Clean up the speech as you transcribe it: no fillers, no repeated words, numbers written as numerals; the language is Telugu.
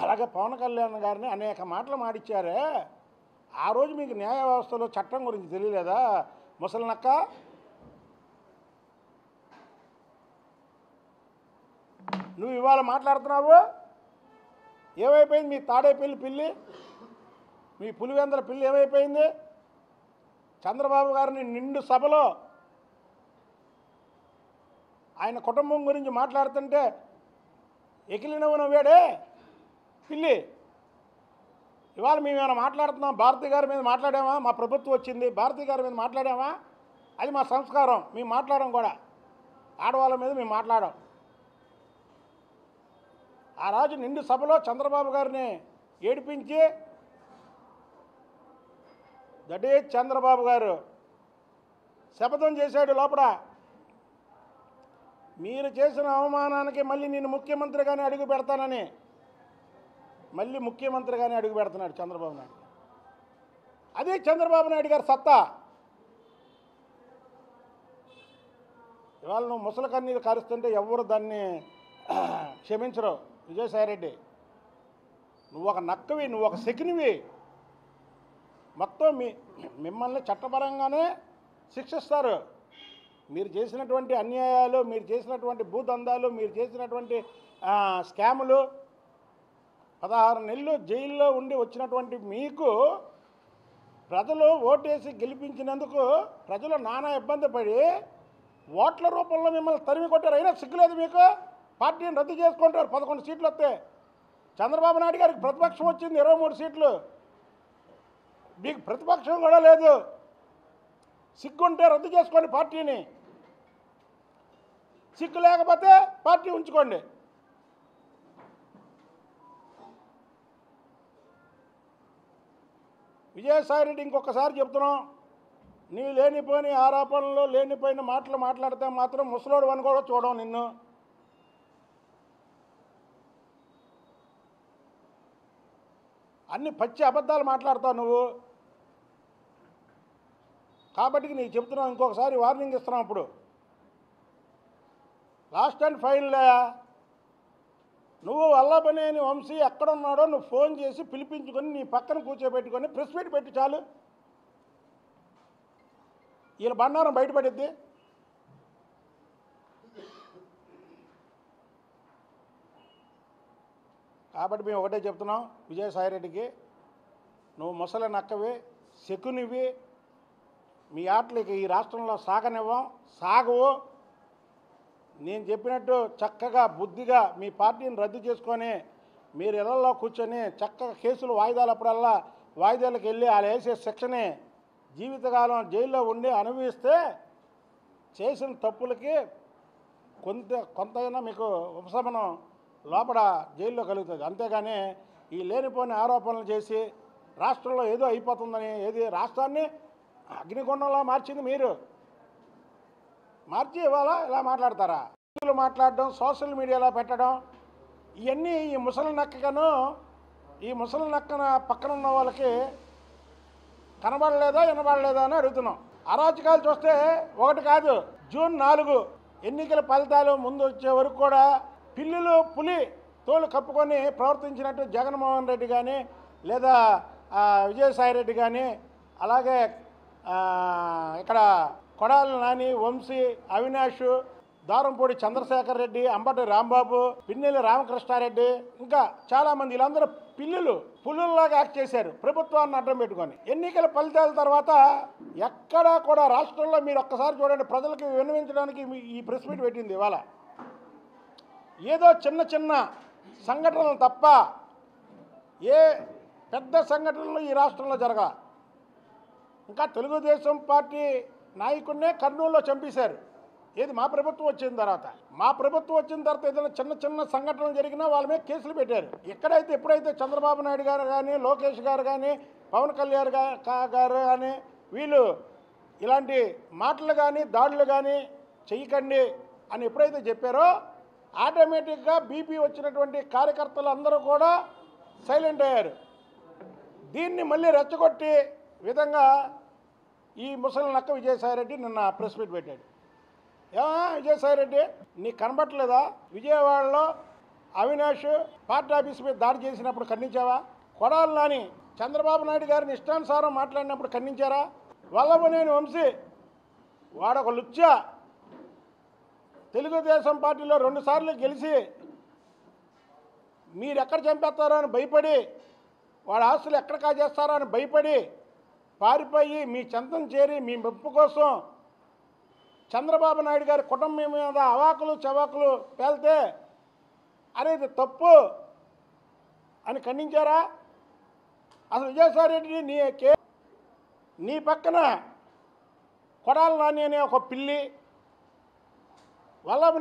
అలాగే పవన్ కళ్యాణ్ గారిని అనేక మాటలు మాడిచ్చారే, ఆ రోజు మీకు న్యాయ వ్యవస్థలో చట్టం గురించి తెలియలేదా ముసలినక్క? నువ్వు ఇవాళ మాట్లాడుతున్నావు, ఏమైపోయింది మీ తాడేపల్లి పిల్లి, మీ పులివెందల పిల్లి ఏమైపోయింది? చంద్రబాబు గారిని నిండు సభలో ఆయన కుటుంబం గురించి మాట్లాడుతుంటే ఎకిలినవు నవ్వాడే పిల్లి. ఇవాళ మేమేమైనా మాట్లాడుతున్నాం, భారతి గారి మీద మాట్లాడామా? మా ప్రభుత్వం వచ్చింది, భారతి గారి మీద మాట్లాడామా? అది మా సంస్కారం, మేము మాట్లాడడం కూడా. ఆడవాళ్ళ మీద మేము మాట్లాడాం. ఆ రోజు నిండు సభలో చంద్రబాబు గారిని ఏడిపించి దటే చంద్రబాబు గారు శపథం చేశాడు లోపల, మీరు చేసిన అవమానానికి మళ్ళీ నేను ముఖ్యమంత్రిగానే అడుగు పెడతానని. మళ్ళీ ముఖ్యమంత్రిగానే అడుగు పెడుతున్నాడు చంద్రబాబు నాయుడు. అదే చంద్రబాబు నాయుడు గారి సత్తా. ఇవాళ నువ్వు ముసలి కన్నీరు కారుస్తుంటే ఎవరు దాన్ని క్షమించరు. విజయసాయిరెడ్డి, నువ్వు ఒక నక్కవి, నువ్వు ఒక శకినివి. మొత్తం మిమ్మల్ని చట్టపరంగానే శిక్షిస్తారు. మీరు చేసినటువంటి అన్యాయాలు, మీరు చేసినటువంటి భూదందాలు, మీరు చేసినటువంటి స్కాములు, 16 నెలలు జైల్లో ఉండి వచ్చినటువంటి మీకు ప్రజలు ఓటేసి గెలిపించినందుకు ప్రజలు నానా ఇబ్బంది పడి ఓట్ల రూపంలో మిమ్మల్ని తరిమి కొట్టారు. అయినా సిగ్గులేదు మీకు? పార్టీని రద్దు చేసుకుంటారు. 11 సీట్లు వస్తే చంద్రబాబు నాయుడు గారికి ప్రతిపక్షం వచ్చింది 23 సీట్లు, మీకు ప్రతిపక్షం కూడా లేదు. సిగ్గుంటే రద్దు చేసుకోండి పార్టీని, సిగ్గు లేకపోతే పార్టీ ఉంచుకోండి. విజయసాయిరెడ్డి, ఇంకొకసారి చెప్తున్నాం, నీవు లేనిపోయిన ఆరోపణలు, లేనిపోయిన మాటలు మాట్లాడితే మాత్రం ముసలోడు అని కూడా చూడడం నిన్ను. అన్ని పచ్చి అబద్ధాలు మాట్లాడతావు నువ్వు. కాబట్టి నీకు చెప్తున్నావు, ఇంకొకసారి వార్నింగ్ ఇస్తున్నావు. ఇప్పుడు లాస్ట్ అండ్ ఫైనల్, నువ్వు వల్లభనేని వంశీ ఎక్కడున్నాడో నువ్వు ఫోన్ చేసి పిలిపించుకొని నీ పక్కన కూర్చోబెట్టుకొని ప్రెస్ మీట్ పెట్టి చాలు, వీళ్ళ బండారం బయటపడిద్ది. కాబట్టి మేము ఒకటే చెప్తున్నాం విజయసాయిరెడ్డికి, నువ్వు ముసలి నక్కవి, శకునివి, మీ ఆటలకి ఈ రాష్ట్రంలో సాగనివ్వం, సాగవు. నేను చెప్పినట్టు చక్కగా బుద్ధిగా మీ పార్టీని రద్దు చేసుకొని మీరు ఇళ్లలో కూర్చొని చక్కగా కేసులు వాయిదాలప్పుడల్లా వాయిదాలకు వెళ్ళి వాళ్ళు వేసే శిక్షని జీవితకాలం జైల్లో ఉండి అనుభవిస్తే చేసిన తప్పులకి కొంతైనా మీకు ఉపశమనం లోపల జైల్లో కలుగుతుంది. అంతేగాని ఈ లేనిపోని ఆరోపణలు చేసి రాష్ట్రంలో ఏదో అయిపోతుందని, ఏది రాష్ట్రాన్ని అగ్నిగుండంలా మార్చింది మీరు. మార్చి ఇవాళ ఇలా మాట్లాడతారా? మాట్లాడడం, సోషల్ మీడియాలో పెట్టడం, ఇవన్నీ ఈ ముసలి నక్కను, ఈ ముసలి నక్కన పక్కన ఉన్న వాళ్ళకి కనబడలేదా వినబడలేదా అని అడుగుతున్నాం. అరాచకాలు చూస్తే ఒకటి కాదు, జూన్ 4 ఎన్నికల ఫలితాలు ముందు వచ్చే వరకు కూడా పిల్లులు పులి తోలు కప్పుకొని ప్రవర్తించినట్టు జగన్మోహన్ రెడ్డి కానీ, లేదా విజయసాయిరెడ్డి కానీ, అలాగే ఇక్కడ కొడాలి నాని, వంశీ, అవినాష్, దారంపూడి చంద్రశేఖర్ రెడ్డి, అంబటి రాంబాబు, పిన్నెల్లి రామకృష్ణారెడ్డి, ఇంకా చాలామంది, వీళ్ళందరూ పిల్లులు పులుల్లాగా యాక్ట్ చేశారు ప్రభుత్వాన్ని అడ్డం పెట్టుకొని. ఎన్నికల ఫలితాల తర్వాత ఎక్కడా కూడా రాష్ట్రంలో మీరు ఒక్కసారి చూడండి, ప్రజలకు విన్నవించడానికి ఈ ప్రెస్ మీట్ పెట్టింది ఇవాళ. ఏదో చిన్న చిన్న సంఘటనలు తప్ప ఏ పెద్ద సంఘటనలు ఈ రాష్ట్రంలో జరగ. ఇంకా తెలుగుదేశం పార్టీ నాయకుడినే కర్నూలులో చంపేశారు. ఏది మా ప్రభుత్వం వచ్చిన తర్వాత. మా ప్రభుత్వం వచ్చిన తర్వాత ఏదైనా చిన్న చిన్న సంఘటనలు జరిగినా వాళ్ళ మీద కేసులు పెట్టారు. ఎప్పుడైతే చంద్రబాబు నాయుడు గారు కానీ, లోకేష్ గారు కానీ, పవన్ కళ్యాణ్ గారు కానీ వీళ్ళు ఇలాంటి మాటలు కానీ దాడులు కానీ చెయ్యకండి అని ఎప్పుడైతే చెప్పారో ఆటోమేటిక్గా బీపీ వచ్చినటువంటి కార్యకర్తలు అందరూ కూడా సైలెంట్ అయ్యారు. దీన్ని మళ్ళీ రెచ్చగొట్టి విధంగా ఈ ముసలి నక్క విజయసాయిరెడ్డి నిన్న ప్రెస్ మీట్ పెట్టాడు. ఏమా విజయసాయిరెడ్డి, నీకు కనబట్టలేదా? విజయవాడలో అవినాష్ పార్టీ ఆఫీస్ మీద దాడి చేసినప్పుడు ఖండించావా? కొడాలి నాని చంద్రబాబు నాయుడు గారిని ఇష్టానుసారం మాట్లాడినప్పుడు ఖండించారా? వల్లభనేని వంశీ వాడొక లుచ్చా, తెలుగుదేశం పార్టీలో 2 సార్లు గెలిచి మీరు ఎక్కడ చంపేస్తారో అని భయపడి, వాడి ఆస్తులు ఎక్కడ కాజేస్తారో అని భయపడి పారిపోయి మీ చెంతం చేరి మీ మెప్పు కోసం చంద్రబాబు నాయుడు గారి కుటుంబం మీద అవాకులు చవాకులు పేలితే అనేది తప్పు అని ఖండించారా? అసలు విజయసాయి రెడ్డి నీ పక్కన కొడాలి నాని అనే ఒక పిల్లి, వల్లభనేని